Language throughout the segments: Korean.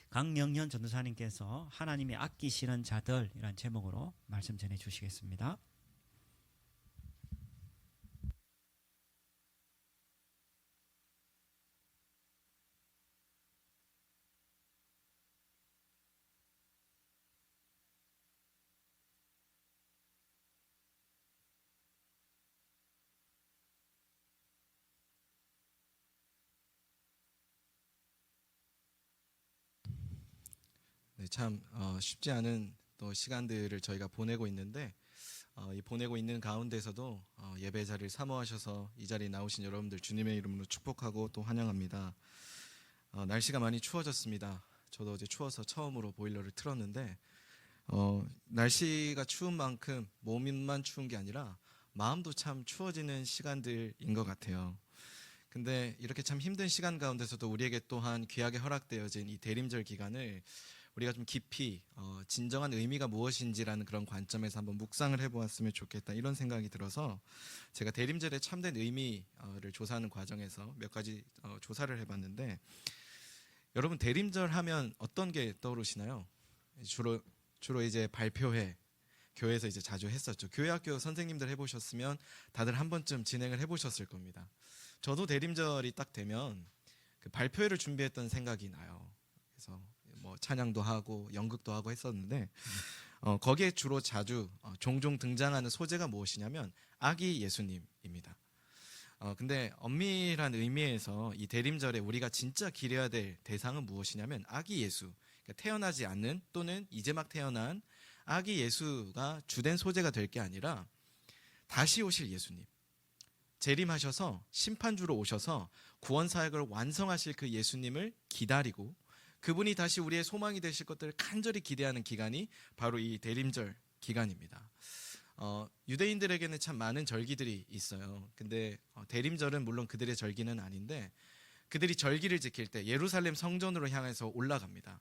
강영현 전도사님께서 하나님이 아끼시는 자들이란 제목으로 말씀 전해 주시겠습니다. 네, 참 쉽지 않은 또 시간들을 저희가 보내고 있는데 이 보내고 있는 가운데서도 예배 자리를 사모하셔서 이 자리에 나오신 여러분들 주님의 이름으로 축복하고 또 환영합니다. 날씨가 많이 추워졌습니다. 저도 어제 추워서 처음으로 보일러를 틀었는데 날씨가 추운 만큼 몸만 추운 게 아니라 마음도 참 추워지는 시간들인 것 같아요. 근데 이렇게 참 힘든 시간 가운데서도 우리에게 또한 귀하게 허락되어진 이 대림절 기간을 우리가 좀 깊이 진정한 의미가 무엇인지라는 그런 관점에서 한번 묵상을 해보았으면 좋겠다, 이런 생각이 들어서 제가 대림절의 참된 의미를 조사하는 과정에서 몇 가지 조사를 해봤는데, 여러분 대림절 하면 어떤 게 떠오르시나요? 주로 이제 발표회, 교회에서 이제 자주 했었죠. 교회학교 선생님들 해보셨으면 다들 한 번쯤 진행을 해보셨을 겁니다. 저도 대림절이 딱 되면 그 발표회를 준비했던 생각이 나요. 그래서 뭐 찬양도 하고 연극도 하고 했었는데 거기에 주로 자주 종종 등장하는 소재가 무엇이냐면 아기 예수님입니다. 근데 엄밀한 의미에서 이 대림절에 우리가 진짜 기려야 될 대상은 무엇이냐면 아기 예수, 그러니까 태어나지 않는 또는 이제 막 태어난 아기 예수가 주된 소재가 될 게 아니라 다시 오실 예수님, 재림하셔서 심판주로 오셔서 구원사역을 완성하실 그 예수님을 기다리고 그분이 다시 우리의 소망이 되실 것들을 간절히 기대하는 기간이 바로 이 대림절 기간입니다. 유대인들에게는 참 많은 절기들이 있어요. 근데 대림절은 물론 그들의 절기는 아닌데 그들이 절기를 지킬 때 예루살렘 성전으로 향해서 올라갑니다.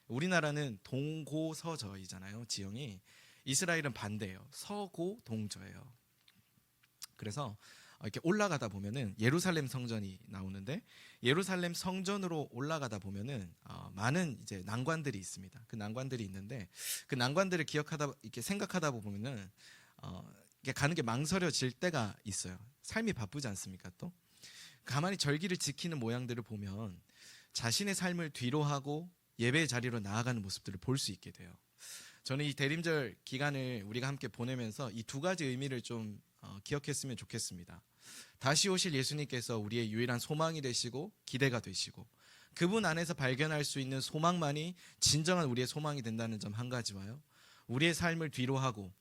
우리나라는 동고서저이잖아요, 지형이. 이스라엘은 반대예요. 서고동저예요. 그래서 이렇게 올라가다 보면은 예루살렘 성전이 나오는데, 예루살렘 성전으로 올라가다 보면은 많은 이제 난관들이 있습니다. 그 난관들이 있는데 그 난관들을 기억하다, 이렇게 생각하다 보면은 이게 가는 게 망설여질 때가 있어요. 삶이 바쁘지 않습니까? 또 가만히 절기를 지키는 모양들을 보면 자신의 삶을 뒤로하고 예배의 자리로 나아가는 모습들을 볼 수 있게 돼요. 저는 이 대림절 기간을 우리가 함께 보내면서 이 두 가지 의미를 좀 기억했으면 좋겠습니다. 다시 오실 예수님께서 우리의 유일한 소망이 되시고 기대가 되시고 그분 안에서 발견할 수 있는 소망만이 진정한 우리의 소망이 된다는 점 한 가지와요, 우리의 삶을 뒤로하고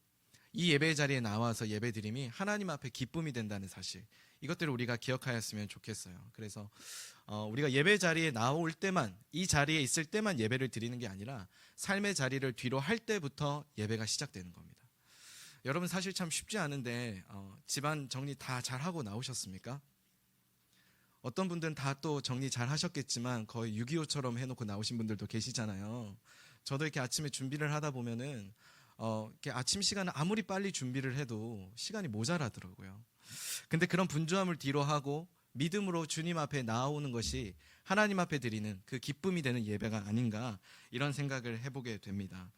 이 예배의 자리에 나와서 예배드림이 하나님 앞에 기쁨이 된다는 사실, 이것들을 우리가 기억하였으면 좋겠어요. 그래서 우리가 예배 자리에 나올 때만, 이 자리에 있을 때만 예배를 드리는 게 아니라 삶의 자리를 뒤로 할 때부터 예배가 시작되는 겁니다. 여러분 사실 참 쉽지 않은데 집안 정리 다 잘하고 나오셨습니까? 어떤 분들은 다 또 정리 잘 하셨겠지만 거의 6.25처럼 해놓고 나오신 분들도 계시잖아요. 저도 이렇게 아침에 준비를 하다 보면은 이렇게 아침 시간을 아무리 빨리 준비를 해도 시간이 모자라더라고요. 근데 그런 분주함을 뒤로 하고 믿음으로 주님 앞에 나오는 것이 하나님 앞에 드리는 그 기쁨이 되는 예배가 아닌가, 이런 생각을 해보게 됩니다.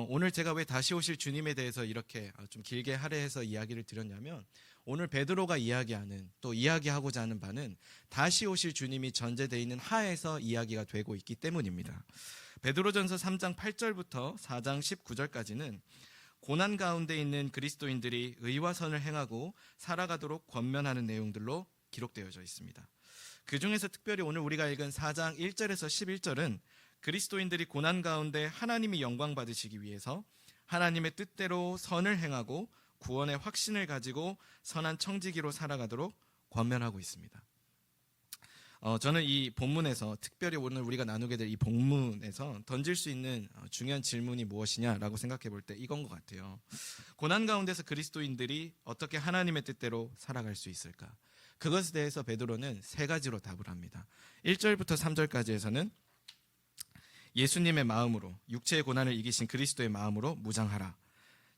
오늘 제가 왜 다시 오실 주님에 대해서 이렇게 좀 길게 할애해서 이야기를 드렸냐면, 오늘 베드로가 이야기하는, 또 이야기하고자 하는 바는 다시 오실 주님이 전제되어 있는 하에서 이야기가 되고 있기 때문입니다. 베드로전서 3장 8절부터 4장 19절까지는 고난 가운데 있는 그리스도인들이 의와 선을 행하고 살아가도록 권면하는 내용들로 기록되어져 있습니다. 그 중에서 특별히 오늘 우리가 읽은 4장 1절에서 11절은 그리스도인들이 고난 가운데 하나님이 영광 받으시기 위해서 하나님의 뜻대로 선을 행하고 구원의 확신을 가지고 선한 청지기로 살아가도록 권면하고 있습니다. 저는 이 본문에서, 특별히 오늘 우리가 나누게 될 이 본문에서 던질 수 있는 중요한 질문이 무엇이냐라고 생각해 볼 때 이건 것 같아요. 고난 가운데서 그리스도인들이 어떻게 하나님의 뜻대로 살아갈 수 있을까? 그것에 대해서 베드로는 세 가지로 답을 합니다. 1절부터 3절까지에서는 예수님의 마음으로, 육체의 고난을 이기신 그리스도의 마음으로 무장하라.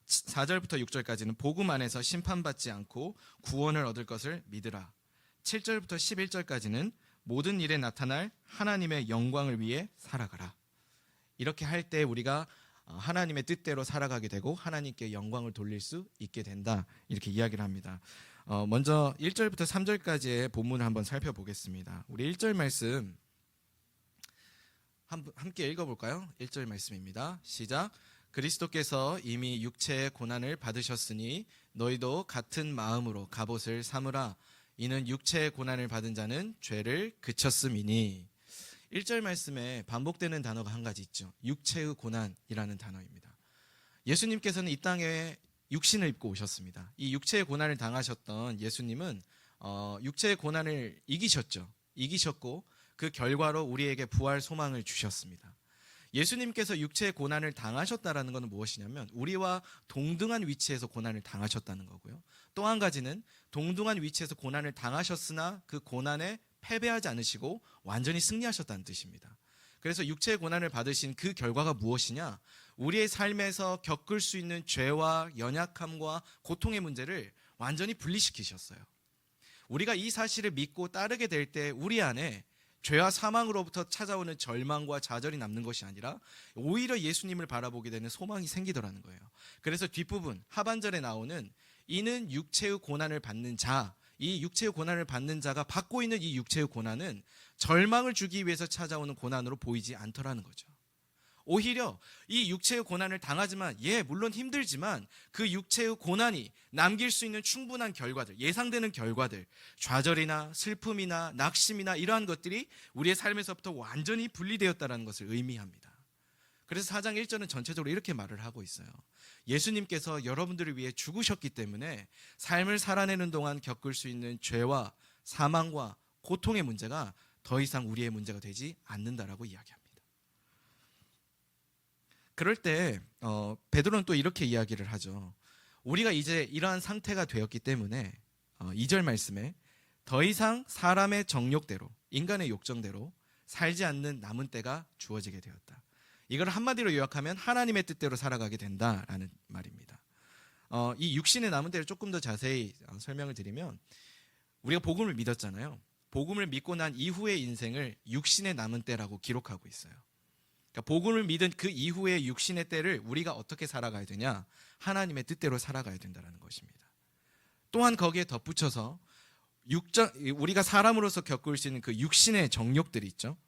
4절부터 6절까지는 복음 안에서 심판받지 않고 구원을 얻을 것을 믿으라. 7절부터 11절까지는 모든 일에 나타날 하나님의 영광을 위해 살아가라. 이렇게 할 때 우리가 하나님의 뜻대로 살아가게 되고 하나님께 영광을 돌릴 수 있게 된다. 이렇게 이야기를 합니다. 먼저 1절부터 3절까지의 본문을 한번 살펴보겠습니다. 우리 1절 말씀 함께 읽어볼까요? 1절 말씀입니다. 시작. 그리스도께서 이미 육체의 고난을 받으셨으니 너희도 같은 마음으로 갑옷을 삼으라. 이는 육체의 고난을 받은 자는 죄를 그쳤음이니. 1절 말씀에 반복되는 단어가 한 가지 있죠. 육체의 고난이라는 단어입니다. 예수님께서는 이 땅에 육신을 입고 오셨습니다. 이 육체의 고난을 당하셨던 예수님은 육체의 고난을 이기셨죠. 이기셨고 그 결과로 우리에게 부활 소망을 주셨습니다. 예수님께서 육체의 고난을 당하셨다는 것은 무엇이냐면 우리와 동등한 위치에서 고난을 당하셨다는 거고요. 또 한 가지는 동등한 위치에서 고난을 당하셨으나 그 고난에 패배하지 않으시고 완전히 승리하셨다는 뜻입니다. 그래서 육체의 고난을 받으신 그 결과가 무엇이냐? 우리의 삶에서 겪을 수 있는 죄와 연약함과 고통의 문제를 완전히 분리시키셨어요. 우리가 이 사실을 믿고 따르게 될 때 우리 안에 죄와 사망으로부터 찾아오는 절망과 좌절이 남는 것이 아니라 오히려 예수님을 바라보게 되는 소망이 생기더라는 거예요. 그래서 뒷부분 하반절에 나오는 이는 육체의 고난을 받는 자, 이 육체의 고난을 받는 자가 받고 있는 이 육체의 고난은 절망을 주기 위해서 찾아오는 고난으로 보이지 않더라는 거죠. 오히려 이 육체의 고난을 당하지만 물론 힘들지만 그 육체의 고난이 남길 수 있는 충분한 결과들, 예상되는 결과들, 좌절이나 슬픔이나 낙심이나 이러한 것들이 우리의 삶에서부터 완전히 분리되었다는 것을 의미합니다. 그래서 4장 1절은 전체적으로 이렇게 말을 하고 있어요. 예수님께서 여러분들을 위해 죽으셨기 때문에 삶을 살아내는 동안 겪을 수 있는 죄와 사망과 고통의 문제가 더 이상 우리의 문제가 되지 않는다라고 이야기합니다. 그럴 때 베드로는 또 이렇게 이야기를 하죠. 우리가 이제 이러한 상태가 되었기 때문에 2절 말씀에 더 이상 사람의 정욕대로, 인간의 욕정대로 살지 않는 남은 때가 주어지게 되었다. 이걸 한마디로 요약하면 하나님의 뜻대로 살아가게 된다라는 말입니다. 이 육신의 남은 때를 조금 더 자세히 설명을 드리면 우리가 복음을 믿었잖아요. 복음을 믿고 난 이후의 인생을 육신의 남은 때라고 기록하고 있어요. 그러니까 복음을 믿은 그 이후의 육신의 때를 우리가 어떻게 살아가야 되냐? 하나님의 뜻대로 살아가야 된다는 것입니다. 또한 거기에 덧붙여서 우리가 사람으로서 겪을 수 있는 그 육신의 정욕들이 있죠.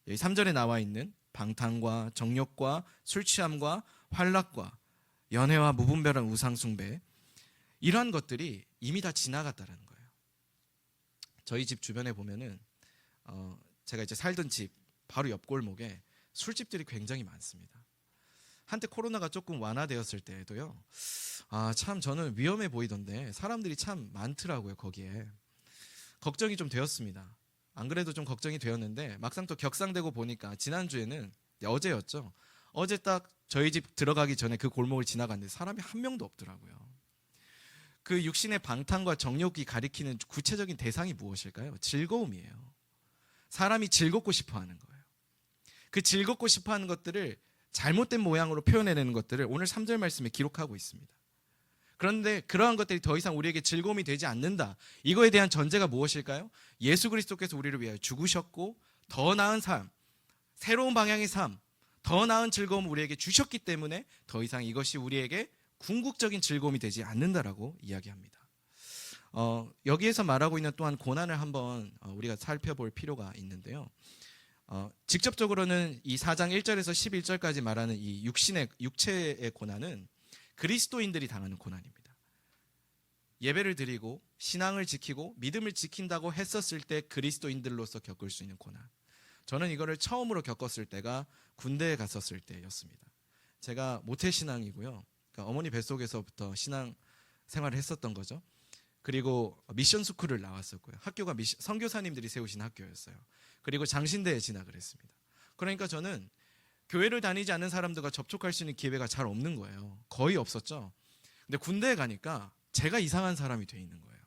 여기 3절에 나와 있는 방탕과 정욕과 술취함과 환락과 연애와 무분별한 우상숭배, 이러한 것들이 이미 다 지나갔다는 거예요. 저희 집 주변에 보면은 제가 이제 살던 집 바로 옆 골목에 술집들이 굉장히 많습니다. 한때 코로나가 조금 완화되었을 때에도요. 참 저는 위험해 보이던데 사람들이 참 많더라고요. 거기에 걱정이 좀 되었습니다. 안 그래도 좀 걱정이 되었는데 막상 또 격상되고 보니까 지난주에는 어제였죠. 어제 딱 저희 집 들어가기 전에 그 골목을 지나갔는데 사람이 한 명도 없더라고요. 그 육신의 방탕과 정욕이 가리키는 구체적인 대상이 무엇일까요? 즐거움이에요. 사람이 즐겁고 싶어하는 거예요. 그 즐겁고 싶어하는 것들을 잘못된 모양으로 표현해내는 것들을 오늘 3절 말씀에 기록하고 있습니다. 그런데 그러한 것들이 더 이상 우리에게 즐거움이 되지 않는다. 이거에 대한 전제가 무엇일까요? 예수 그리스도께서 우리를 위하여 죽으셨고 더 나은 삶, 새로운 방향의 삶, 더 나은 즐거움을 우리에게 주셨기 때문에 더 이상 이것이 우리에게 궁극적인 즐거움이 되지 않는다라고 이야기합니다. 여기에서 말하고 있는 또한 고난을 한번 우리가 살펴볼 필요가 있는데요. 직접적으로는 이 4장 1절에서 11절까지 말하는 이 육체의 고난은 그리스도인들이 당하는 고난입니다. 예배를 드리고 신앙을 지키고 믿음을 지킨다고 했었을 때 그리스도인들로서 겪을 수 있는 고난. 저는 이거를 처음으로 겪었을 때가 군대에 갔었을 때였습니다. 제가 모태신앙이고요. 그러니까 어머니 뱃속에서부터 신앙 생활을 했었던 거죠. 그리고 미션 스쿨을 나왔었고요. 학교가 선교사님들이 세우신 학교였어요. 그리고 장신대에 진학을 했습니다. 그러니까 저는 교회를 다니지 않는 사람들과 접촉할 수 있는 기회가 잘 없는 거예요. 거의 없었죠. 근데 군대에 가니까 제가 이상한 사람이 돼 있는 거예요.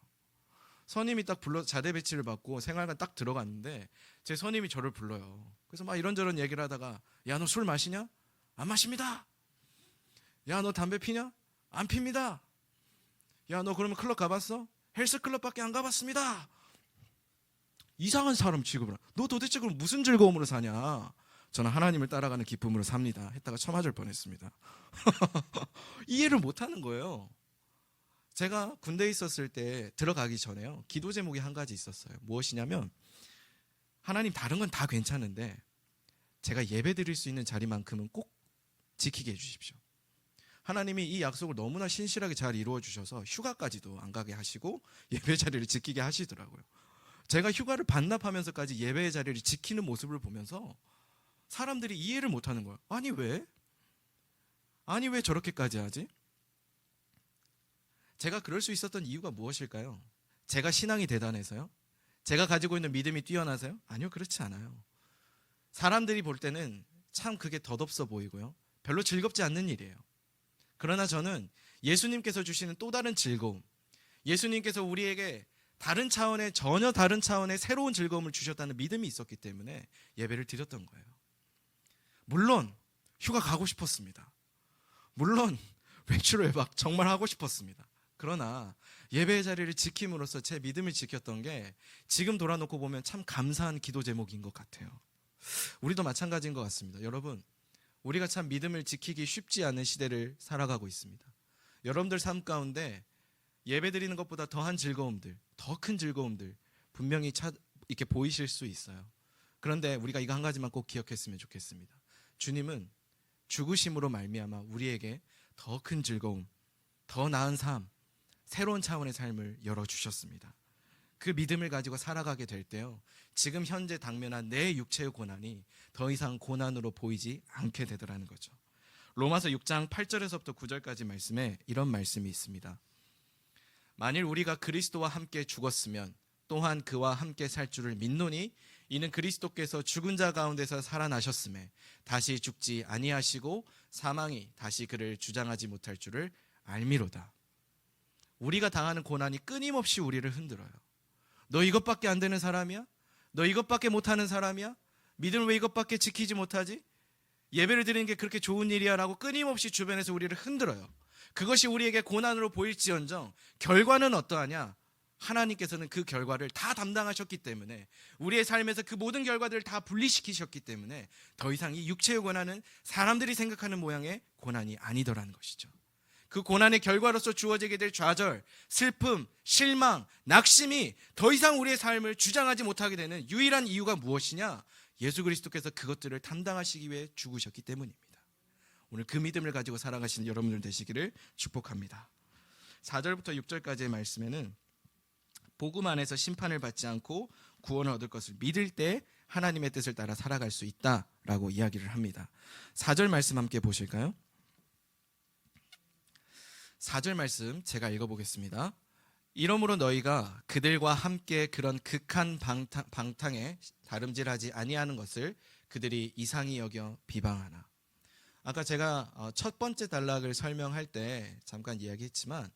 선임이 딱 자대 배치를 받고 생활관 딱 들어갔는데 제 선임이 저를 불러요. 그래서 막 이런저런 얘기를 하다가 야, 너 술 마시냐? 안 마십니다. 야, 너 담배 피냐? 안 핍니다. 야, 너 그러면 클럽 가봤어? 헬스클럽밖에 안 가봤습니다. 이상한 사람 취급을. 너 도대체 그럼 무슨 즐거움으로 사냐? 저는 하나님을 따라가는 기쁨으로 삽니다 했다가 쳐맞을 뻔했습니다. 이해를 못하는 거예요. 제가 군대에 있었을 때 들어가기 전에요, 기도 제목이 한 가지 있었어요. 무엇이냐면, 하나님 다른 건 다 괜찮은데 제가 예배 드릴 수 있는 자리만큼은 꼭 지키게 해주십시오. 하나님이 이 약속을 너무나 신실하게 잘 이루어 주셔서 휴가까지도 안 가게 하시고 예배 자리를 지키게 하시더라고요. 제가 휴가를 반납하면서까지 예배의 자리를 지키는 모습을 보면서 사람들이 이해를 못하는 거예요. 아니 왜 저렇게까지 하지? 제가 그럴 수 있었던 이유가 무엇일까요? 제가 신앙이 대단해서요? 제가 가지고 있는 믿음이 뛰어나서요? 아니요, 그렇지 않아요. 사람들이 볼 때는 참 그게 덧없어 보이고요, 별로 즐겁지 않는 일이에요. 그러나 저는 예수님께서 주시는 또 다른 즐거움, 예수님께서 우리에게 전혀 다른 차원의 새로운 즐거움을 주셨다는 믿음이 있었기 때문에 예배를 드렸던 거예요. 물론 휴가 가고 싶었습니다. 물론 외출 외박 정말 하고 싶었습니다. 그러나 예배의 자리를 지킴으로써 제 믿음을 지켰던 게 지금 돌아놓고 보면 참 감사한 기도 제목인 것 같아요. 우리도 마찬가지인 것 같습니다. 여러분, 우리가 참 믿음을 지키기 쉽지 않은 시대를 살아가고 있습니다. 여러분들 삶 가운데 예배 드리는 것보다 더한 즐거움들, 더 큰 즐거움들 분명히 이렇게 보이실 수 있어요. 그런데 우리가 이거 한 가지만 꼭 기억했으면 좋겠습니다. 주님은 죽으심으로 말미암아 우리에게 더 큰 즐거움, 더 나은 삶, 새로운 차원의 삶을 열어주셨습니다. 그 믿음을 가지고 살아가게 될 때요, 지금 현재 당면한 내 육체의 고난이 더 이상 고난으로 보이지 않게 되더라는 거죠. 로마서 6장 8절에서부터 9절까지 말씀에 이런 말씀이 있습니다. 만일 우리가 그리스도와 함께 죽었으면 또한 그와 함께 살 줄을 믿노니 이는 그리스도께서 죽은 자 가운데서 살아나셨음에 다시 죽지 아니하시고 사망이 다시 그를 주장하지 못할 줄을 알미로다. 우리가 당하는 고난이 끊임없이 우리를 흔들어요. 너 이것밖에 안 되는 사람이야? 너 이것밖에 못하는 사람이야? 믿음을 왜 이것밖에 지키지 못하지? 예배를 드리는 게 그렇게 좋은 일이야? 라고 끊임없이 주변에서 우리를 흔들어요. 그것이 우리에게 고난으로 보일지언정 결과는 어떠하냐? 하나님께서는 그 결과를 다 담당하셨기 때문에, 우리의 삶에서 그 모든 결과들을 다 분리시키셨기 때문에 더 이상 이 육체의 고난은 사람들이 생각하는 모양의 고난이 아니더라는 것이죠. 그 고난의 결과로서 주어지게 될 좌절, 슬픔, 실망, 낙심이 더 이상 우리의 삶을 주장하지 못하게 되는 유일한 이유가 무엇이냐? 예수 그리스도께서 그것들을 담당하시기 위해 죽으셨기 때문입니다. 오늘 그 믿음을 가지고 살아가시는 여러분들 되시기를 축복합니다. 4절부터 6절까지의 말씀에는 복음 안에서 심판을 받지 않고 구원을 얻을 것을 믿을 때 하나님의 뜻을 따라 살아갈 수 있다라고 이야기를 합니다. 4절 말씀 함께 보실까요? 4절 말씀 제가 읽어보겠습니다. 이러므로 너희가 그들과 함께 그런 극한 방탕에 다름질하지 아니하는 것을 그들이 이상히 여겨 비방하나. 아까 제가 첫 번째 단락을 설명할 때 잠깐 이야기했지만,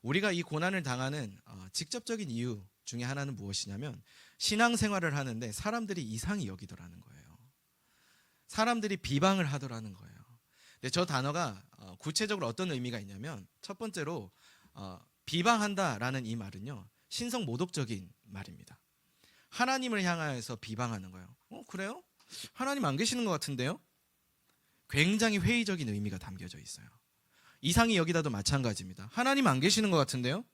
우리가 이 고난을 당하는 직접적인 이유 중에 하나는 무엇이냐면 신앙생활을 하는데 사람들이 이상히 여기더라는 거예요. 사람들이 비방을 하더라는 거예요. 근데 저 단어가 구체적으로 어떤 의미가 있냐면, 첫 번째로 비방한다라는 이 말은요, 신성 모독적인 말입니다. 하나님을 향하여서 비방하는 거예요. 그래요? 하나님 안 계시는 것 같은데요? 굉장히 회의적인 의미가 담겨져 있어요. 이상히 여기다도 마찬가지입니다. 하나님 안 계시는 것 같은데요?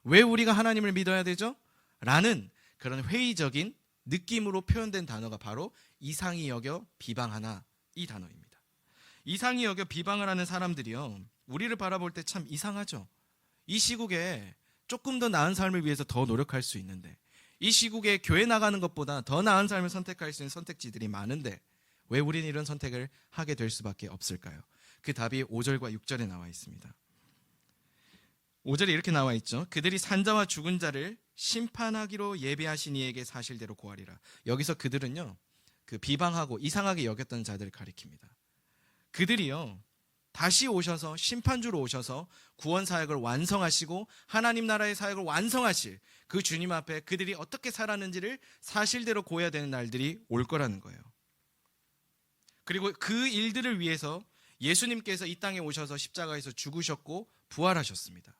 왜 우리가 하나님을 믿어야 되죠? 라는 그런 회의적인 느낌으로 표현된 단어가 바로 이상히 여겨 비방하나, 이 단어입니다. 이상히 여겨 비방을 하는 사람들이요, 우리를 바라볼 때 참 이상하죠. 이 시국에 조금 더 나은 삶을 위해서 더 노력할 수 있는데, 이 시국에 교회 나가는 것보다 더 나은 삶을 선택할 수 있는 선택지들이 많은데 왜 우리는 이런 선택을 하게 될 수밖에 없을까요? 그 답이 5절과 6절에 나와 있습니다. 5절에 이렇게 나와 있죠. 그들이 산자와 죽은 자를 심판하기로 예비하신 이에게 사실대로 고하리라. 여기서 그들은요, 그 비방하고 이상하게 여겼던 자들을 가리킵니다. 그들이요, 다시 오셔서 심판주로 오셔서 구원 사역을 완성하시고 하나님 나라의 사역을 완성하실 그 주님 앞에 그들이 어떻게 살았는지를 사실대로 고해야 되는 날들이 올 거라는 거예요. 그리고 그 일들을 위해서 예수님께서 이 땅에 오셔서 십자가에서 죽으셨고 부활하셨습니다.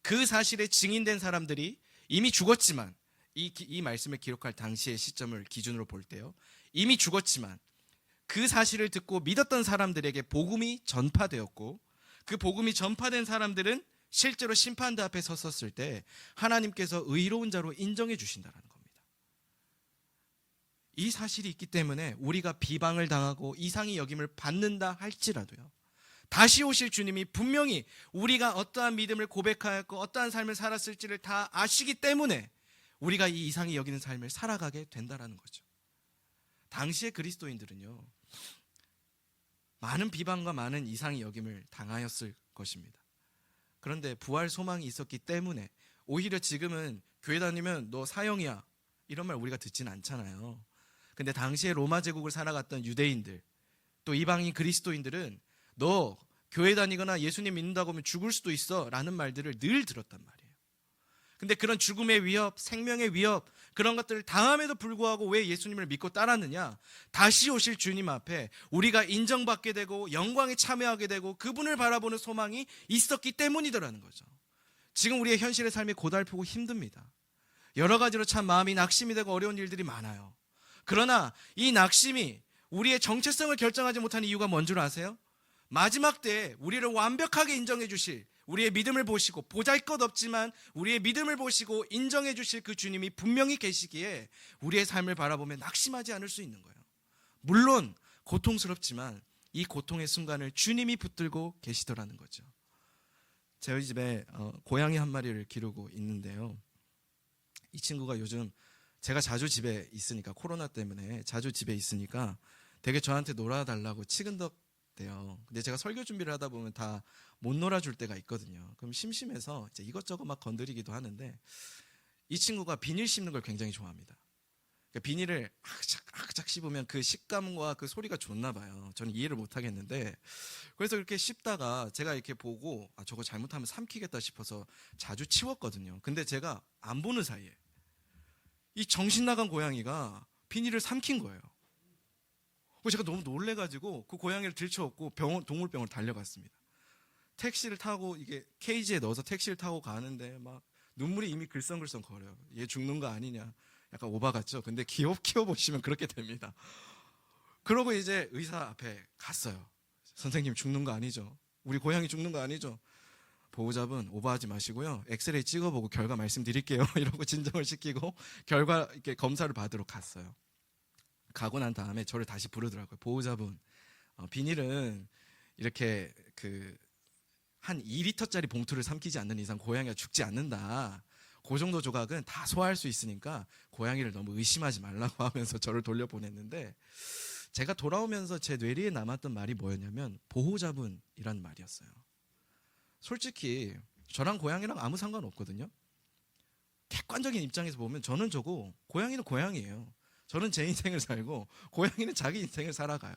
그 사실에 증인된 사람들이 이미 죽었지만, 이 말씀을 기록할 당시의 시점을 기준으로 볼 때요, 이미 죽었지만 그 사실을 듣고 믿었던 사람들에게 복음이 전파되었고, 그 복음이 전파된 사람들은 실제로 심판대 앞에 섰었을 때 하나님께서 의로운 자로 인정해 주신다는 겁니다. 이 사실이 있기 때문에 우리가 비방을 당하고 이상히 여김을 받는다 할지라도요, 다시 오실 주님이 분명히 우리가 어떠한 믿음을 고백하였고 어떠한 삶을 살았을지를 다 아시기 때문에 우리가 이 이상히 여기는 삶을 살아가게 된다는 거죠. 당시의 그리스도인들은요, 많은 비방과 많은 이상히 여김을 당하였을 것입니다. 그런데 부활 소망이 있었기 때문에 오히려 지금은 교회 다니면 너 사형이야 이런 말 우리가 듣지는 않잖아요. 근데 당시에 로마 제국을 살아갔던 유대인들, 또 이방인 그리스도인들은 너 교회 다니거나 예수님 믿는다고 하면 죽을 수도 있어 라는 말들을 늘 들었단 말이에요. 근데 그런 죽음의 위협, 생명의 위협, 그런 것들을 당함에도 불구하고 왜 예수님을 믿고 따랐느냐? 다시 오실 주님 앞에 우리가 인정받게 되고 영광에 참여하게 되고 그분을 바라보는 소망이 있었기 때문이더라는 거죠. 지금 우리의 현실의 삶이 고달프고 힘듭니다. 여러 가지로 참 마음이 낙심이 되고 어려운 일들이 많아요. 그러나 이 낙심이 우리의 정체성을 결정하지 못하는 이유가 뭔 줄 아세요? 마지막 때에 우리를 완벽하게 인정해 주실, 우리의 믿음을 보시고, 보잘것없지만 우리의 믿음을 보시고 인정해 주실 그 주님이 분명히 계시기에 우리의 삶을 바라보며 낙심하지 않을 수 있는 거예요. 물론 고통스럽지만 이 고통의 순간을 주님이 붙들고 계시더라는 거죠. 저희 집에 고양이 한 마리를 기르고 있는데요, 이 친구가 요즘 제가 자주 집에 있으니까, 코로나 때문에 자주 집에 있으니까 되게 저한테 놀아달라고 치근덕대요. 근데 제가 설교 준비를 하다 보면 다 못 놀아줄 때가 있거든요. 그럼 심심해서 이제 이것저것 막 건드리기도 하는데, 이 친구가 비닐 씹는 걸 굉장히 좋아합니다. 그러니까 비닐을 악착 씹으면 그 식감과 그 소리가 좋나 봐요. 저는 이해를 못 하겠는데, 그래서 이렇게 씹다가 제가 이렇게 보고 저거 잘못하면 삼키겠다 싶어서 자주 치웠거든요. 근데 제가 안 보는 사이에 이 정신 나간 고양이가 비닐을 삼킨 거예요. 그래서 제가 너무 놀래가지고 그 고양이를 들쳐업고 동물병원을 달려갔습니다. 택시를 타고, 이게 케이지에 넣어서 택시를 타고 가는데 막 눈물이 이미 글썽글썽 거려요. 얘 죽는 거 아니냐, 약간 오바 같죠? 근데 키워보시면 그렇게 됩니다. 그러고 이제 의사 앞에 갔어요. 선생님, 죽는 거 아니죠? 우리 고양이 죽는 거 아니죠? 보호자분, 오버하지 마시고요, 엑스레이 찍어보고 결과 말씀드릴게요 이러고 진정을 시키고 결과 이렇게 검사를 받으러 갔어요. 가고 난 다음에 저를 다시 부르더라고요. 보호자분, 비닐은 이렇게 한 2리터짜리 봉투를 삼키지 않는 이상 고양이가 죽지 않는다. 그 정도 조각은 다 소화할 수 있으니까 고양이를 너무 의심하지 말라고 하면서 저를 돌려보냈는데, 제가 돌아오면서 제 뇌리에 남았던 말이 뭐였냐면 보호자분이란 말이었어요. 솔직히 저랑 고양이랑 아무 상관없거든요. 객관적인 입장에서 보면 저는 저고 고양이는 고양이에요. 저는 제 인생을 살고 고양이는 자기 인생을 살아가요.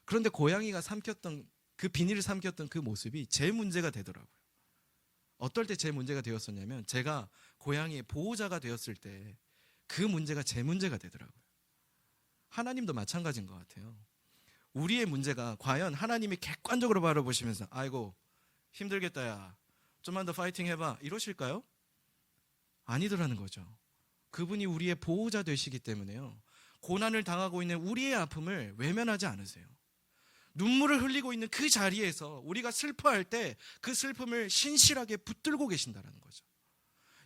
그런데 고양이가 삼켰던 그 비닐을 삼켰던 그 모습이 제 문제가 되더라고요. 어떨 때 제 문제가 되었었냐면, 제가 고양이의 보호자가 되었을 때 그 문제가 제 문제가 되더라고요. 하나님도 마찬가지인 것 같아요. 우리의 문제가 과연 하나님이 객관적으로 바라보시면서 아이고 힘들겠다, 야 좀만 더 파이팅 해봐 이러실까요? 아니더라는 거죠. 그분이 우리의 보호자 되시기 때문에요, 고난을 당하고 있는 우리의 아픔을 외면하지 않으세요. 눈물을 흘리고 있는 그 자리에서 우리가 슬퍼할 때 그 슬픔을 신실하게 붙들고 계신다는 거죠.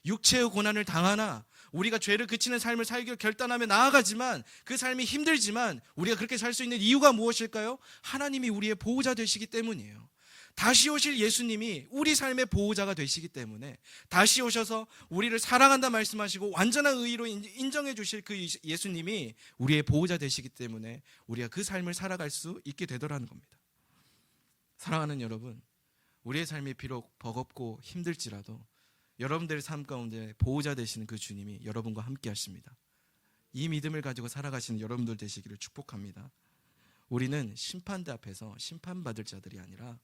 육체의 고난을 당하나 우리가 죄를 그치는 삶을 살기로 결단하며 나아가지만 그 삶이 힘들지만 우리가 그렇게 살 수 있는 이유가 무엇일까요? 하나님이 우리의 보호자 되시기 때문이에요. 다시 오실 예수님이 우리 삶의 보호자가 되시기 때문에 다시 오셔서 우리를 사랑한다 말씀하시고 완전한 의의로 인정해 주실 그 예수님이 우리의 보호자 되시기 때문에 우리가 그 삶을 살아갈 수 있게 되더라는 겁니다. 사랑하는 여러분, 우리의 삶이 비록 버겁고 힘들지라도 여러분들의 삶 가운데 보호자 되시는 그 주님이 여러분과 함께 하십니다. 이 믿음을 가지고 살아가시는 여러분들 되시기를 축복합니다. 우리는 심판대 앞에서 심판받을 자들이 아니라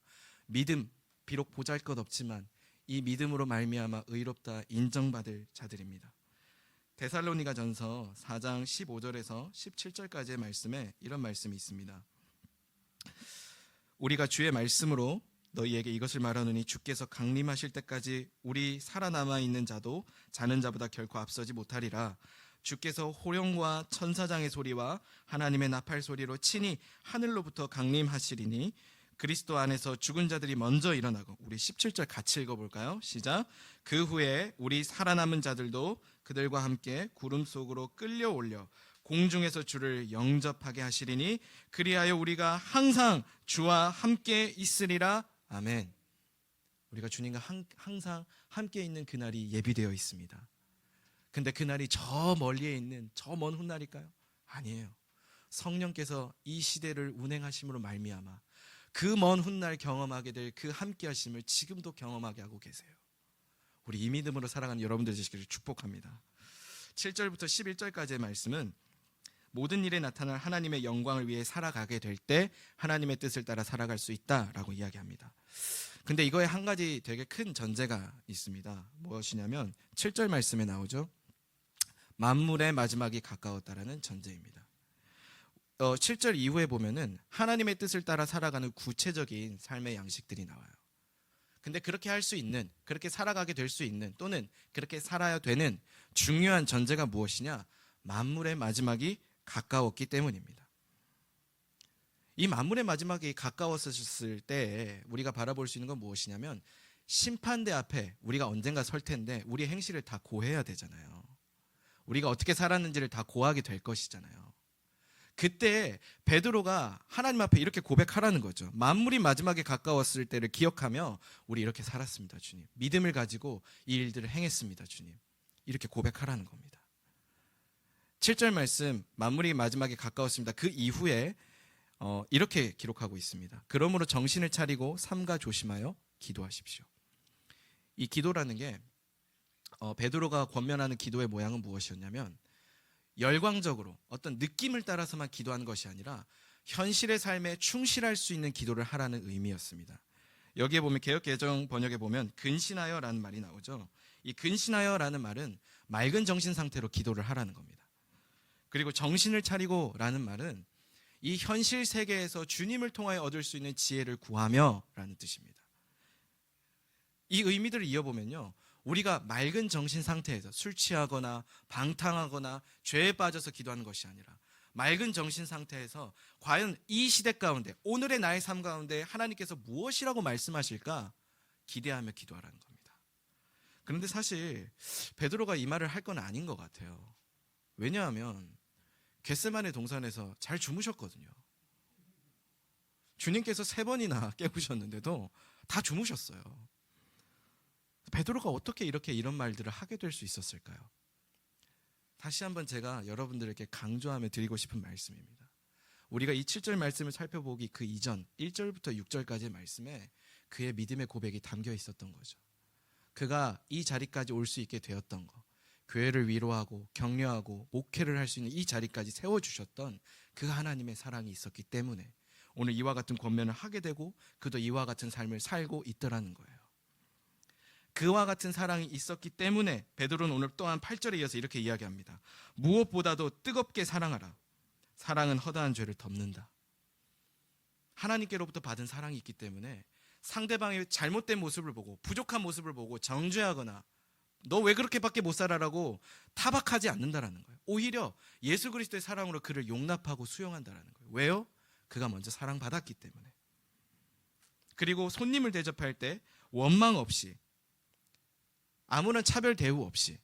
믿음, 비록 보잘것없지만 이 믿음으로 말미암아 의롭다 인정받을 자들입니다. 데살로니가전서 4장 15절에서 17절까지의 말씀에 이런 말씀이 있습니다. 우리가 주의 말씀으로 너희에게 이것을 말하노니 주께서 강림하실 때까지 우리 살아남아 있는 자도 자는 자보다 결코 앞서지 못하리라. 주께서 호령과 천사장의 소리와 하나님의 나팔 소리로 친히 하늘로부터 강림하시리니 그리스도 안에서 죽은 자들이 먼저 일어나고, 우리 17절 같이 읽어볼까요? 시작. 그 후에 우리 살아남은 자들도 그들과 함께 구름 속으로 끌려올려 공중에서 주를 영접하게 하시리니 그리하여 우리가 항상 주와 함께 있으리라. 아멘. 우리가 주님과 항상 함께 있는 그날이 예비되어 있습니다. 근데 그날이 저 멀리에 있는 저 먼 훗날일까요? 아니에요. 성령께서 이 시대를 운행하심으로 말미암아 그 먼 훗날 경험하게 될 그 함께 하심을 지금도 경험하게 하고 계세요. 우리 이 믿음으로 살아가는 여러분들 되시기를 축복합니다. 7절부터 11절까지의 말씀은 모든 일에 나타날 하나님의 영광을 위해 살아가게 될 때 하나님의 뜻을 따라 살아갈 수 있다라고 이야기합니다. 근데 이거에 한 가지 되게 큰 전제가 있습니다. 무엇이냐면 7절 말씀에 나오죠. 만물의 마지막이 가까웠다라는 전제입니다. 7절 이후에 보면은 하나님의 뜻을 따라 살아가는 구체적인 삶의 양식들이 나와요. 근데 그렇게 할 수 있는, 그렇게 살아가게 될 수 있는, 또는 그렇게 살아야 되는 중요한 전제가 무엇이냐? 만물의 마지막이 가까웠기 때문입니다. 이 만물의 마지막이 가까웠을 때 우리가 바라볼 수 있는 건 무엇이냐면, 심판대 앞에 우리가 언젠가 설 텐데 우리의 행실을 다 고해야 되잖아요. 우리가 어떻게 살았는지를 다 고하게 될 것이잖아요. 그때 베드로가 하나님 앞에 이렇게 고백하라는 거죠. 만물이 마지막에 가까웠을 때를 기억하며 우리 이렇게 살았습니다, 주님. 믿음을 가지고 이 일들을 행했습니다, 주님. 이렇게 고백하라는 겁니다. 7절 말씀, 만물이 마지막에 가까웠습니다. 그 이후에 이렇게 기록하고 있습니다. 그러므로 정신을 차리고 삼가 조심하여 기도하십시오. 이 기도라는 게 베드로가 권면하는 기도의 모양은 무엇이었냐면, 열광적으로 어떤 느낌을 따라서만 기도하는 것이 아니라 현실의 삶에 충실할 수 있는 기도를 하라는 의미였습니다. 여기에 보면 개역개정 번역에 보면 근신하여라는 말이 나오죠. 이 근신하여라는 말은 맑은 정신 상태로 기도를 하라는 겁니다. 그리고 정신을 차리고라는 말은 이 현실 세계에서 주님을 통하여 얻을 수 있는 지혜를 구하며라는 뜻입니다. 이 의미들을 이어보면요, 우리가 맑은 정신 상태에서 술 취하거나 방탕하거나 죄에 빠져서 기도하는 것이 아니라 맑은 정신 상태에서 과연 이 시대 가운데, 오늘의 나의 삶 가운데 하나님께서 무엇이라고 말씀하실까 기대하며 기도하라는 겁니다. 그런데 사실 베드로가 이 말을 할 건 아닌 것 같아요. 왜냐하면 겟세마네 동산에서 잘 주무셨거든요. 주님께서 3번이나 깨우셨는데도 다 주무셨어요. 베드로가 어떻게 이런 말들을 하게 될 수 있었을까요? 다시 한번 제가 여러분들에게 강조하며 드리고 싶은 말씀입니다. 우리가 이 7절 말씀을 살펴보기 그 이전 1절부터 6절까지의 말씀에 그의 믿음의 고백이 담겨 있었던 거죠. 그가 이 자리까지 올 수 있게 되었던 거, 교회를 위로하고 격려하고 목회를 할 수 있는 이 자리까지 세워주셨던 그 하나님의 사랑이 있었기 때문에 오늘 이와 같은 권면을 하게 되고 그도 이와 같은 삶을 살고 있더라는 거예요. 그와 같은 사랑이 있었기 때문에 베드로는 오늘 또한 8절에 이어서 이렇게 이야기합니다. 무엇보다도 뜨겁게 사랑하라. 사랑은 허다한 죄를 덮는다. 하나님께로부터 받은 사랑이 있기 때문에 상대방의 잘못된 모습을 보고 부족한 모습을 보고 정죄하거나 너 왜 그렇게밖에 못 살아라고 타박하지 않는다라는 거예요. 오히려 예수 그리스도의 사랑으로 그를 용납하고 수용한다라는 거예요. 왜요? 그가 먼저 사랑받았기 때문에. 그리고 손님을 대접할 때 원망 없이, 아무런 차별 대우 없이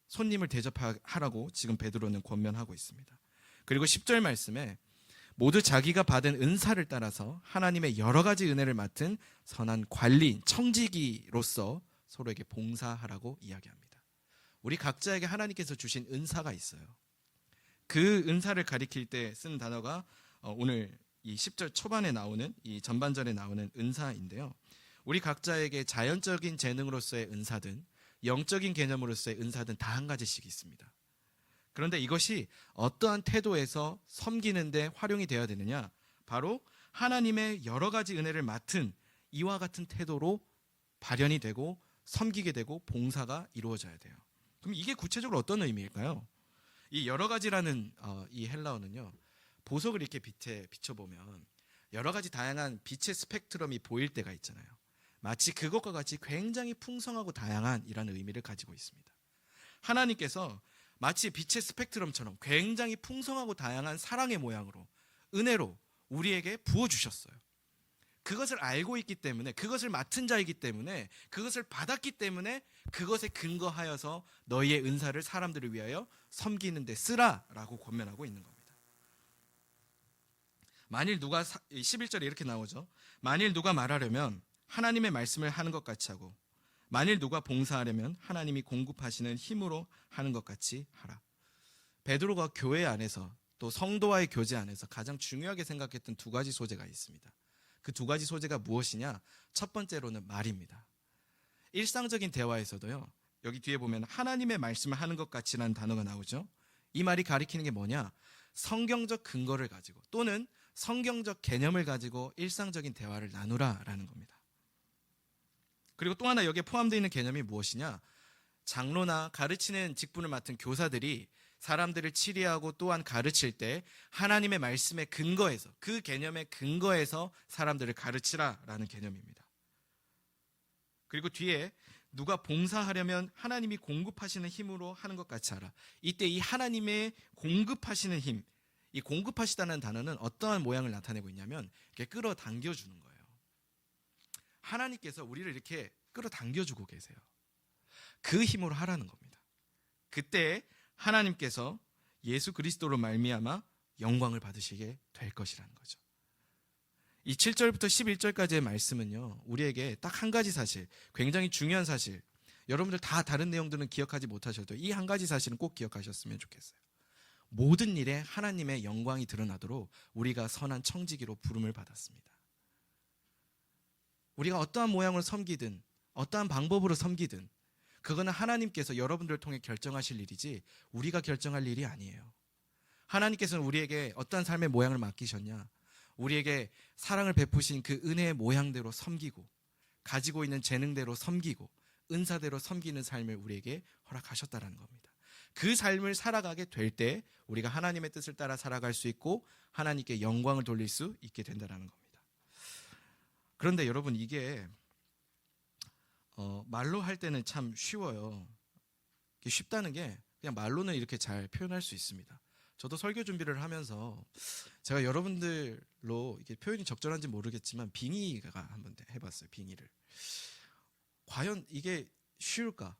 손님을 대접하라고 지금 베드로는 권면하고 있습니다. 그리고 10절 말씀에 모두 자기가 받은 은사를 따라서 하나님의 여러 가지 은혜를 맡은 선한 관리인, 청지기로서 서로에게 봉사하라고 이야기합니다. 우리 각자에게 하나님께서 주신 은사가 있어요. 그 은사를 가리킬 때 쓴 단어가 오늘 이 10절 초반에 나오는, 이 전반절에 나오는 은사인데요. 우리 각자에게 자연적인 재능으로서의 은사든 영적인 개념으로서의 은사든 다 한 가지씩 있습니다. 그런데 이것이 어떠한 태도에서 섬기는데 활용이 되어야 되느냐? 바로 하나님의 여러 가지 은혜를 맡은 이와 같은 태도로 발현이 되고 섬기게 되고 봉사가 이루어져야 돼요. 그럼 이게 구체적으로 어떤 의미일까요? 이 여러 가지라는 이 헬라어는요, 보석을 이렇게 빛에 비춰보면 여러 가지 다양한 빛의 스펙트럼이 보일 때가 있잖아요. 마치 그것과 같이 굉장히 풍성하고 다양한 이라는 의미를 가지고 있습니다. 하나님께서 마치 빛의 스펙트럼처럼 굉장히 풍성하고 다양한 사랑의 모양으로 은혜로 우리에게 부어주셨어요. 그것을 알고 있기 때문에, 그것을 맡은 자이기 때문에, 그것을 받았기 때문에 그것에 근거하여서 너희의 은사를 사람들을 위하여 섬기는 데 쓰라라고 권면하고 있는 겁니다. 만일 누가 11절에 이렇게 나오죠. 만일 누가 말하려면 하나님의 말씀을 하는 것 같이 하고, 만일 누가 봉사하려면 하나님이 공급하시는 힘으로 하는 것 같이 하라. 베드로가 교회 안에서 또 성도와의 교제 안에서 가장 중요하게 생각했던 두 가지 소재가 있습니다. 그 두 가지 소재가 무엇이냐? 첫 번째로는 말입니다. 일상적인 대화에서도요, 여기 뒤에 보면 하나님의 말씀을 하는 것 같이라는 단어가 나오죠. 이 말이 가리키는 게 뭐냐? 성경적 근거를 가지고 또는 성경적 개념을 가지고 일상적인 대화를 나누라라는 겁니다. 그리고 또 하나 여기에 포함되어 있는 개념이 무엇이냐? 장로나 가르치는 직분을 맡은 교사들이 사람들을 치리하고 또한 가르칠 때 하나님의 말씀의 근거에서, 그 개념의 근거에서 사람들을 가르치라라는 개념입니다. 그리고 뒤에 누가 봉사하려면 하나님이 공급하시는 힘으로 하는 것 같이 하라. 이때 이 하나님의 공급하시는 힘, 이 공급하시다는 단어는 어떠한 모양을 나타내고 있냐면 이렇게 끌어당겨주는 거예요. 하나님께서 우리를 이렇게 끌어당겨주고 계세요. 그 힘으로 하라는 겁니다. 그때 하나님께서 예수 그리스도로 말미암아 영광을 받으시게 될 것이라는 거죠. 이 7절부터 11절까지의 말씀은요, 우리에게 딱 한 가지 사실, 굉장히 중요한 사실, 여러분들 다 다른 내용들은 기억하지 못하셔도 이 한 가지 사실은 꼭 기억하셨으면 좋겠어요. 모든 일에 하나님의 영광이 드러나도록 우리가 선한 청지기로 부름을 받았습니다. 우리가 어떠한 모양으로 섬기든 어떠한 방법으로 섬기든 그거는 하나님께서 여러분들을 통해 결정하실 일이지 우리가 결정할 일이 아니에요. 하나님께서는 우리에게 어떠한 삶의 모양을 맡기셨냐? 우리에게 사랑을 베푸신 그 은혜의 모양대로 섬기고, 가지고 있는 재능대로 섬기고, 은사대로 섬기는 삶을 우리에게 허락하셨다는 겁니다. 그 삶을 살아가게 될 때 우리가 하나님의 뜻을 따라 살아갈 수 있고 하나님께 영광을 돌릴 수 있게 된다는 겁니다. 그런데 여러분, 이게 말로 할 때는 참 쉬워요. 쉽다는 게 그냥 말로는 이렇게 잘 표현할 수 있습니다. 저도 설교 준비를 하면서 제가 여러분들로 이게 표현이 적절한지 모르겠지만 빙의가 한번 해봤어요. 빙의를. 과연 이게 쉬울까?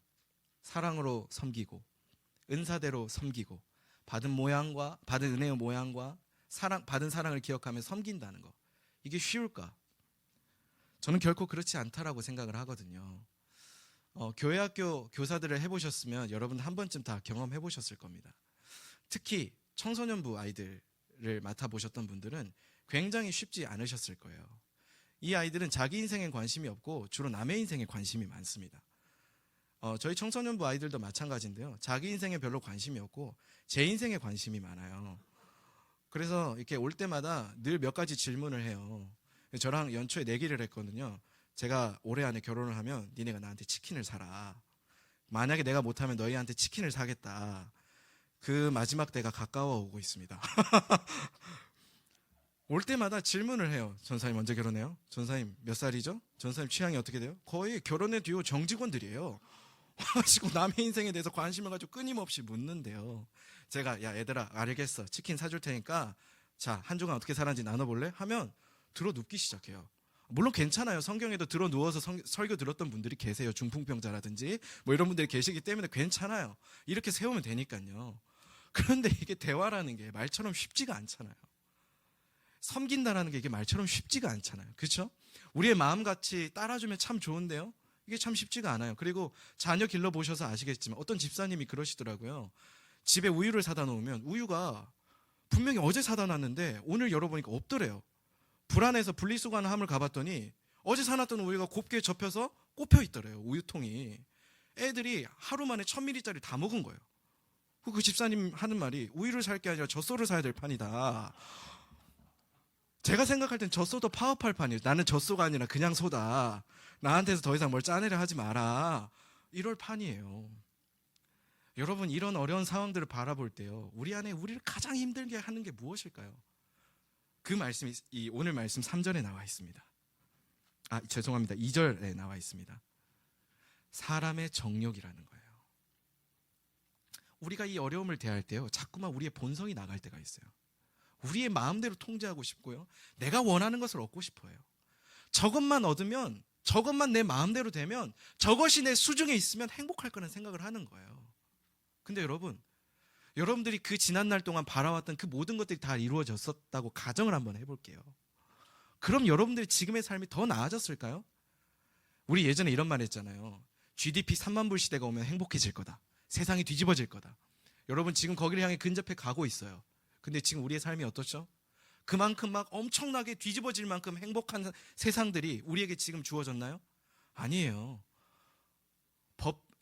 사랑으로 섬기고 은사대로 섬기고 받은 모양과 받은 은혜의 모양과 받은 사랑을 기억하며 섬긴다는 거, 이게 쉬울까? 저는 결코 그렇지 않다라고 생각을 하거든요. 교회 학교 교사들을 해보셨으면 여러분 한 번쯤 다 경험해 보셨을 겁니다. 특히 청소년부 아이들을 맡아보셨던 분들은 굉장히 쉽지 않으셨을 거예요. 이 아이들은 자기 인생에 관심이 없고 주로 남의 인생에 관심이 많습니다. 저희 청소년부 아이들도 마찬가지인데요. 자기 인생에 별로 관심이 없고 제 인생에 관심이 많아요. 그래서 이렇게 올 때마다 늘 몇 가지 질문을 해요. 저랑 연초에 내기를 했거든요. 제가 올해 안에 결혼을 하면 니네가 나한테 치킨을 사라. 만약에 내가 못하면 너희한테 치킨을 사겠다. 그 마지막 때가 가까워 오고 있습니다. 올 때마다 질문을 해요. 전사님 언제 결혼해요? 전사님 몇 살이죠? 전사님 취향이 어떻게 돼요? 거의 결혼의 뒤로 정직원들이에요. 와가지고 남의 인생에 대해서 관심을 가지고 끊임없이 묻는데요. 제가 야 얘들아 알겠어, 치킨 사줄 테니까 자 한 주간 어떻게 살았는지 나눠볼래? 하면 들어 눕기 시작해요. 물론 괜찮아요. 성경에도 들어 누워서 설교 들었던 분들이 계세요. 중풍병자라든지 뭐 이런 분들이 계시기 때문에 괜찮아요. 이렇게 세우면 되니까요. 그런데 이게 대화라는 게 말처럼 쉽지가 않잖아요. 섬긴다라는 게 이게 말처럼 쉽지가 않잖아요. 그렇죠? 우리의 마음같이 따라주면 참 좋은데요. 이게 참 쉽지가 않아요. 그리고 자녀 길러보셔서 아시겠지만 어떤 집사님이 그러시더라고요. 집에 우유를 사다 놓으면 우유가 분명히 어제 사다 놨는데 오늘 열어보니까 없더래요. 불안해서 분리수거함을 가봤더니 어제 사놨던 우유가 곱게 접혀서 꼽혀 있더래요. 우유통이. 애들이 하루 만에 1000ml짜리 다 먹은 거예요. 그 집사님 하는 말이 우유를 살 게 아니라 젖소를 사야 될 판이다. 제가 생각할 땐 젖소도 파업할 판이에요. 나는 젖소가 아니라 그냥 소다. 나한테서 더 이상 뭘 짜내려 하지 마라. 이럴 판이에요. 여러분, 이런 어려운 상황들을 바라볼 때요, 우리 안에 우리를 가장 힘들게 하는 게 무엇일까요? 그 말씀이 오늘 말씀 3절에 나와 있습니다. 죄송합니다. 2절에 나와 있습니다. 사람의 정욕이라는 거예요. 우리가 이 어려움을 대할 때요, 자꾸만 우리의 본성이 나갈 때가 있어요. 우리의 마음대로 통제하고 싶고요, 내가 원하는 것을 얻고 싶어요. 저것만 얻으면, 저것만 내 마음대로 되면, 저것이 내 수중에 있으면 행복할 거라는 생각을 하는 거예요. 근데 여러분들이 그 지난 날 동안 바라왔던 그 모든 것들이 다 이루어졌었다고 가정을 한번 해볼게요. 그럼 여러분들이 지금의 삶이 더 나아졌을까요? 우리 예전에 이런 말 했잖아요. GDP 3만 불 시대가 오면 행복해질 거다. 세상이 뒤집어질 거다. 여러분 지금 거기를 향해 근접해 가고 있어요. 근데 지금 우리의 삶이 어떻죠? 그만큼 막 엄청나게 뒤집어질 만큼 행복한 세상들이 우리에게 지금 주어졌나요? 아니에요.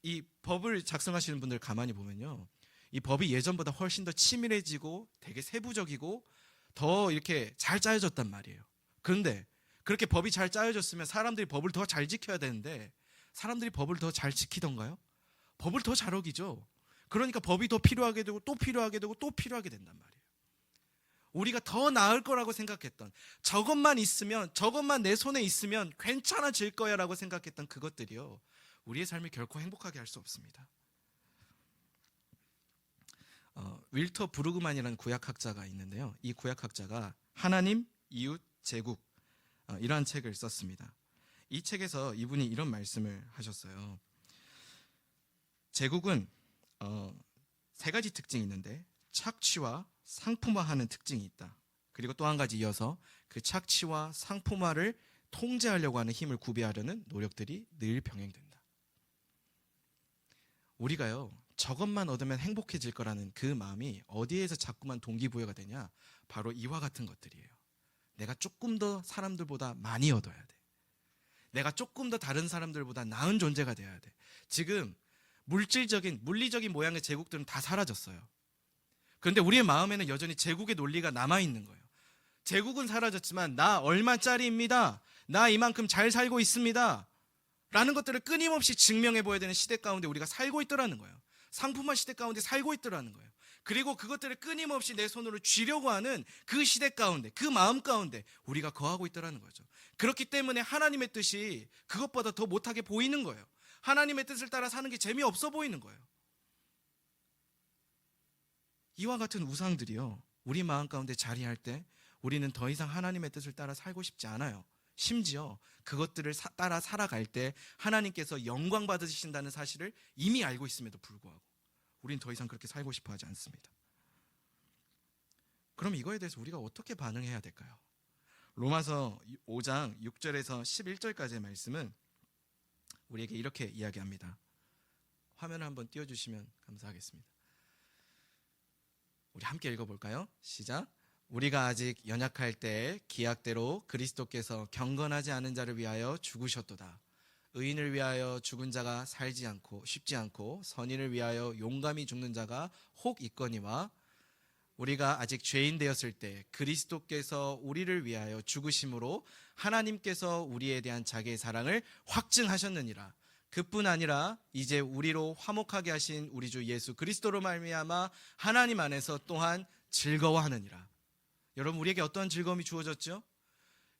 이 법을 작성하시는 분들 가만히 보면요, 이 법이 예전보다 훨씬 더 치밀해지고 되게 세부적이고 더 이렇게 잘 짜여졌단 말이에요. 그런데 그렇게 법이 잘 짜여졌으면 사람들이 법을 더 잘 지켜야 되는데, 사람들이 법을 더 잘 지키던가요? 법을 더 잘 어기죠. 그러니까 법이 더 필요하게 되고 또 필요하게 되고 또 필요하게 된단 말이에요. 우리가 더 나을 거라고 생각했던, 저것만 있으면, 저것만 내 손에 있으면 괜찮아질 거야 라고 생각했던 그것들이요, 우리의 삶을 결코 행복하게 할 수 없습니다. 윌터 브루그만이라는 구약학자가 있는데요, 이 구약학자가 하나님, 이웃, 제국, 이러한 책을 썼습니다. 이 책에서 이분이 이런 말씀을 하셨어요. 제국은 세 가지 특징이 있는데, 착취와 상품화하는 특징이 있다. 그리고 또 한 가지 이어서 그 착취와 상품화를 통제하려고 하는 힘을 구비하려는 노력들이 늘 병행된다. 우리가요, 저것만 얻으면 행복해질 거라는 그 마음이 어디에서 자꾸만 동기부여가 되냐? 바로 이와 같은 것들이에요. 내가 조금 더 사람들보다 많이 얻어야 돼. 내가 조금 더 다른 사람들보다 나은 존재가 돼야 돼. 지금 물리적인 모양의 제국들은 다 사라졌어요. 그런데 우리의 마음에는 여전히 제국의 논리가 남아있는 거예요. 제국은 사라졌지만 나 얼마짜리입니다, 나 이만큼 잘 살고 있습니다 라는 것들을 끊임없이 증명해 보여야 되는 시대 가운데 우리가 살고 있더라는 거예요. 상품화 시대 가운데 살고 있더라는 거예요. 그리고 그것들을 끊임없이 내 손으로 쥐려고 하는 그 시대 가운데, 그 마음 가운데 우리가 거하고 있더라는 거죠. 그렇기 때문에 하나님의 뜻이 그것보다 더 못하게 보이는 거예요. 하나님의 뜻을 따라 사는 게 재미없어 보이는 거예요. 이와 같은 우상들이요, 우리 마음 가운데 자리할 때 우리는 더 이상 하나님의 뜻을 따라 살고 싶지 않아요. 심지어 그것들을 따라 살아갈 때 하나님께서 영광 받으신다는 사실을 이미 알고 있음에도 불구하고 우리는 더 이상 그렇게 살고 싶어 하지 않습니다. 그럼 이거에 대해서 우리가 어떻게 반응해야 될까요? 로마서 5장 6절에서 11절까지의 말씀은 우리에게 이렇게 이야기합니다. 화면을 한번 띄워주시면 감사하겠습니다. 우리 함께 읽어볼까요? 시작. 우리가 아직 연약할 때 기약대로 그리스도께서 경건하지 않은 자를 위하여 죽으셨도다. 의인을 위하여 죽은 자가 쉽지 않고 선인을 위하여 용감히 죽는 자가 혹 있거니와, 우리가 아직 죄인 되었을 때 그리스도께서 우리를 위하여 죽으심으로 하나님께서 우리에 대한 자기의 사랑을 확증하셨느니라. 그뿐 아니라 이제 우리로 화목하게 하신 우리 주 예수 그리스도로 말미암아 하나님 안에서 또한 즐거워하느니라. 여러분, 우리에게 어떠한 즐거움이 주어졌죠?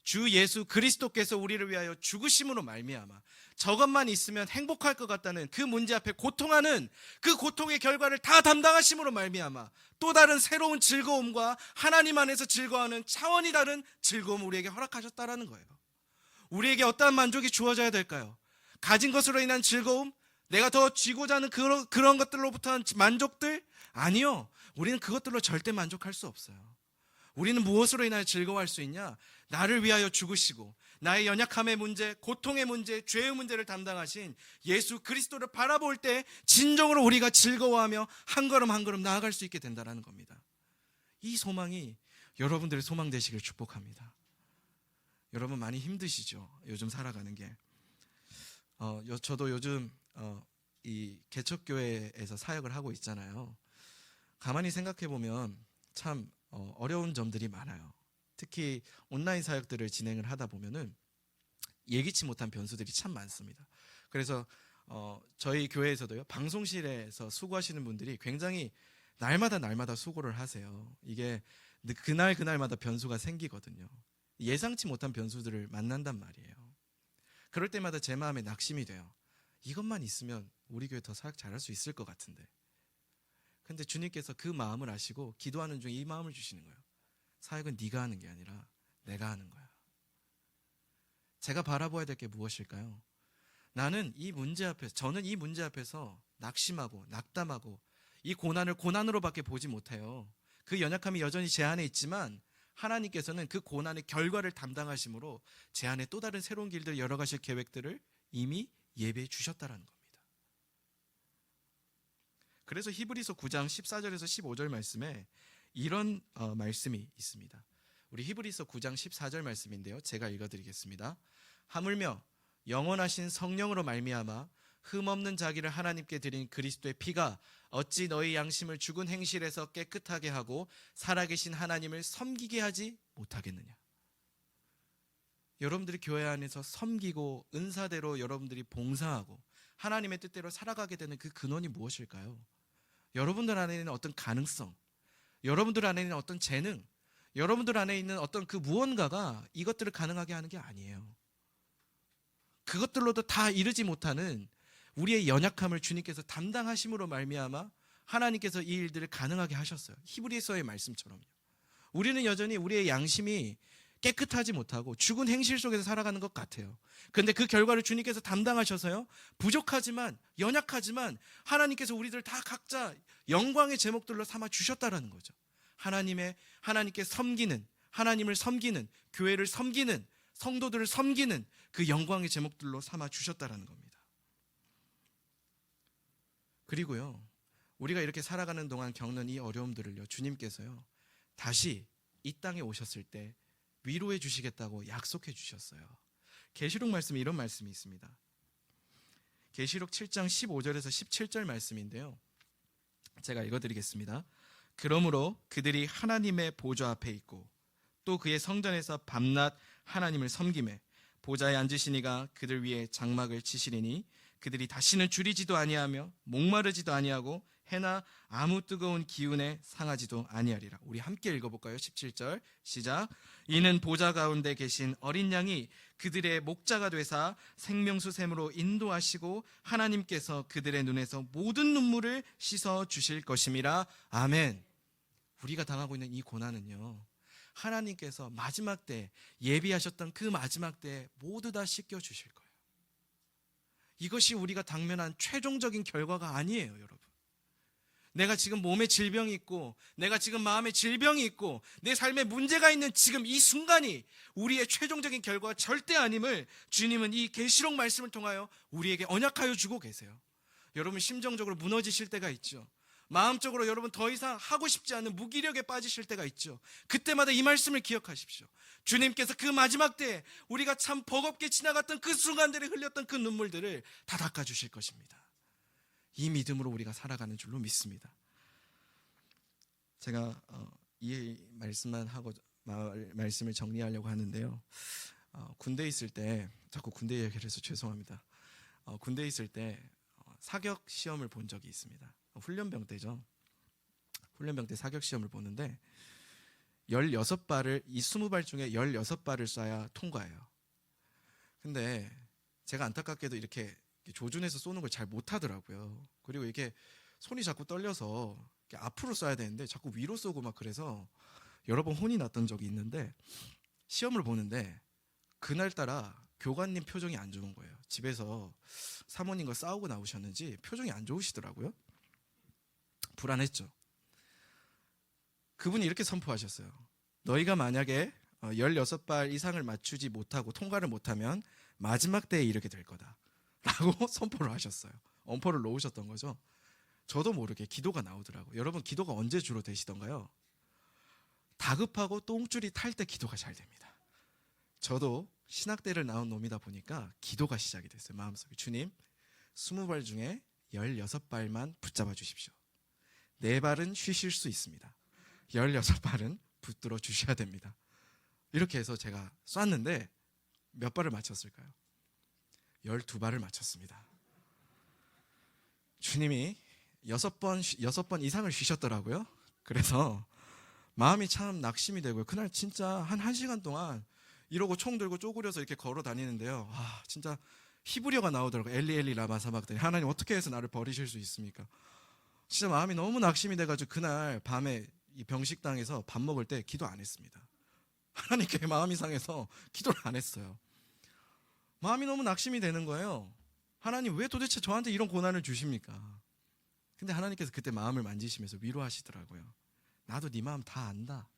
주 예수 그리스도께서 우리를 위하여 죽으심으로 말미암아 저것만 있으면 행복할 것 같다는 그 문제 앞에 고통하는 그 고통의 결과를 다 담당하심으로 말미암아 또 다른 새로운 즐거움과 하나님 안에서 즐거워하는 차원이 다른 즐거움을 우리에게 허락하셨다라는 거예요. 우리에게 어떠한 만족이 주어져야 될까요? 가진 것으로 인한 즐거움? 내가 더 쥐고자 하는 그런 것들로부터 만족들? 아니요. 우리는 그것들로 절대 만족할 수 없어요. 우리는 무엇으로 인하여 즐거워할 수 있냐? 나를 위하여 죽으시고 나의 연약함의 문제, 고통의 문제, 죄의 문제를 담당하신 예수 그리스도를 바라볼 때 진정으로 우리가 즐거워하며 한 걸음 한 걸음 나아갈 수 있게 된다는 겁니다. 이 소망이 여러분들의 소망 되시길 축복합니다. 여러분 많이 힘드시죠? 요즘 살아가는 게. 저도 요즘 이 개척교회에서 사역을 하고 있잖아요. 가만히 생각해 보면 참 어려운 점들이 많아요. 특히 온라인 사역들을 진행을 하다 보면은 예기치 못한 변수들이 참 많습니다. 그래서 저희 교회에서도요, 방송실에서 수고하시는 분들이 굉장히 날마다 수고를 하세요. 이게 그날마다 변수가 생기거든요. 예상치 못한 변수들을 만난단 말이에요. 그럴 때마다 제 마음에 낙심이 돼요. 이것만 있으면 우리 교회 더 사역 잘할 수 있을 것 같은데, 근데 주님께서 그 마음을 아시고 기도하는 중에 이 마음을 주시는 거예요. 사역은 네가 하는 게 아니라 내가 하는 거야. 제가 바라봐야 될 게 무엇일까요? 저는 이 문제 앞에서 낙심하고 낙담하고 이 고난을 고난으로밖에 보지 못해요. 그 연약함이 여전히 제 안에 있지만 하나님께서는 그 고난의 결과를 담당하심으로 제 안에 또 다른 새로운 길들을 열어가실 계획들을 이미 예배해 주셨다라는 겁니다. 그래서 히브리서 9장 14절에서 15절 말씀에 이런 말씀이 있습니다. 우리 히브리서 9장 14절 말씀인데요, 제가 읽어드리겠습니다. 하물며 영원하신 성령으로 말미암아 흠없는 자기를 하나님께 드린 그리스도의 피가 어찌 너희 양심을 죽은 행실에서 깨끗하게 하고 살아계신 하나님을 섬기게 하지 못하겠느냐. 여러분들이 교회 안에서 섬기고 은사대로 여러분들이 봉사하고 하나님의 뜻대로 살아가게 되는 그 근원이 무엇일까요? 여러분들 안에 있는 어떤 가능성, 여러분들 안에 있는 어떤 재능, 여러분들 안에 있는 어떤 그 무언가가 이것들을 가능하게 하는 게 아니에요. 그것들로도 다 이르지 못하는 우리의 연약함을 주님께서 담당하심으로 말미암아 하나님께서 이 일들을 가능하게 하셨어요. 히브리서의 말씀처럼요. 우리는 여전히 우리의 양심이 깨끗하지 못하고 죽은 행실 속에서 살아가는 것 같아요. 그런데 그 결과를 주님께서 담당하셔서요, 부족하지만 연약하지만 하나님께서 우리들 다 각자 영광의 제목들로 삼아 주셨다라는 거죠. 하나님께 섬기는, 하나님을 섬기는, 교회를 섬기는, 성도들을 섬기는 그 영광의 제목들로 삼아 주셨다라는 겁니다. 그리고요, 우리가 이렇게 살아가는 동안 겪는 이 어려움들을요, 주님께서요 다시 이 땅에 오셨을 때 위로해 주시겠다고 약속해 주셨어요. 계시록 말씀에 이런 말씀이 있습니다. 계시록 7장 15절에서 17절 말씀인데요, 제가 읽어드리겠습니다. 그러므로 그들이 하나님의 보좌 앞에 있고 또 그의 성전에서 밤낮 하나님을 섬기매 보좌에 앉으신 이가 그들 위에 장막을 치시리니 그들이 다시는 줄이지도 아니하며 목마르지도 아니하고 해나 아무 뜨거운 기운에 상하지도 아니하리라. 우리 함께 읽어볼까요? 17절 시작. 이는 보좌 가운데 계신 어린 양이 그들의 목자가 되사 생명수 샘으로 인도하시고 하나님께서 그들의 눈에서 모든 눈물을 씻어 주실 것임이라. 아멘. 우리가 당하고 있는 이 고난은요, 하나님께서 마지막 때 예비하셨던 그 마지막 때 모두 다 씻겨 주실 거예요. 이것이 우리가 당면한 최종적인 결과가 아니에요, 여러분. 내가 지금 몸에 질병이 있고 내가 지금 마음에 질병이 있고 내 삶에 문제가 있는 지금 이 순간이 우리의 최종적인 결과가 절대 아님을 주님은 이 계시록 말씀을 통하여 우리에게 언약하여 주고 계세요. 여러분 심정적으로 무너지실 때가 있죠. 마음적으로 여러분 더 이상 하고 싶지 않은 무기력에 빠지실 때가 있죠. 그때마다 이 말씀을 기억하십시오. 주님께서 그 마지막 때에 우리가 참 버겁게 지나갔던 그 순간들에 흘렸던 그 눈물들을 다 닦아주실 것입니다. 이 믿음으로 우리가 살아가는 줄로 믿습니다. 제가 이 말씀만 하고 말씀을 정리하려고 하는데요, 군대에 있을 때, 자꾸 군대 얘기를 해서 죄송합니다. 군대에 있을 때 사격 시험을 본 적이 있습니다. 훈련병 때죠. 훈련병 때 사격 시험을 보는데 16발을, 이 20발 중에 16발을 쏴야 통과해요. 근데 제가 안타깝게도 이렇게 조준해서 쏘는 걸 잘 못하더라고요. 그리고 이게 손이 자꾸 떨려서 앞으로 쏴야 되는데 자꾸 위로 쏘고 막 그래서 여러 번 혼이 났던 적이 있는데, 시험을 보는데 그날따라 교관님 표정이 안 좋은 거예요. 집에서 사모님과 싸우고 나오셨는지 표정이 안 좋으시더라고요. 불안했죠. 그분이 이렇게 선포하셨어요. 너희가 만약에 16발 이상을 맞추지 못하고 통과를 못하면 마지막 때에 이렇게 될 거다 라고 선포를 하셨어요. 엄포를 놓으셨던 거죠. 저도 모르게 기도가 나오더라고요. 여러분, 기도가 언제 주로 되시던가요? 다급하고 똥줄이 탈 때 기도가 잘 됩니다. 저도 신학대를 나온 놈이다 보니까 기도가 시작이 됐어요. 마음속에 주님, 20발 중에 16발만 붙잡아 주십시오. 4발은 쉬실 수 있습니다. 16발은 붙들어 주셔야 됩니다. 이렇게 해서 제가 쐈는데 몇 발을 맞췄을까요? 12발을 맞췄습니다. 주님이 6번 이상을 쉬셨더라고요. 그래서 마음이 참 낙심이 되고요. 그날 진짜 한 1시간 동안 이러고 총 들고 쪼그려서 이렇게 걸어 다니는데요. 진짜 히브리어가 나오더라고요. 엘리 엘리 라마 사박다니. 하나님 어떻게 해서 나를 버리실 수 있습니까? 진짜 마음이 너무 낙심이 돼가지고 그날 밤에 이 병식당에서 밥 먹을 때 기도 안 했습니다. 하나님께 마음이 상해서 기도를 안 했어요. 마음이 너무 낙심이 되는 거예요. 하나님 왜 도대체 저한테 이런 고난을 주십니까? 근데 하나님께서 그때 마음을 만지시면서 위로하시더라고요. 나도 네 마음 다 안다.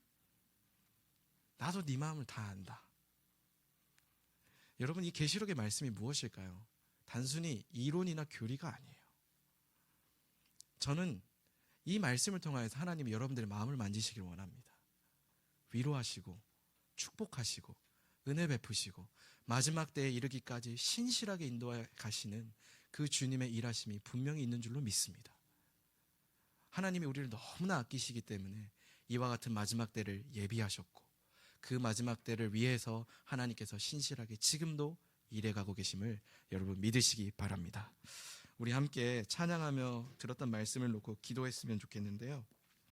나도 네 마음을 다 안다. 여러분, 이 계시록의 말씀이 무엇일까요? 단순히 이론이나 교리가 아니에요. 저는 이 말씀을 통하여서 하나님이 여러분들의 마음을 만지시길 원합니다. 위로하시고 축복하시고 은혜 베푸시고 마지막 때에 이르기까지 신실하게 인도해 가시는 그 주님의 일하심이 분명히 있는 줄로 믿습니다. 하나님이 우리를 너무나 아끼시기 때문에 이와 같은 마지막 때를 예비하셨고 그 마지막 때를 위해서 하나님께서 신실하게 지금도 일해가고 계심을 여러분 믿으시기 바랍니다. 우리 함께 찬양하며 들었던 말씀을 놓고 기도했으면 좋겠는데요.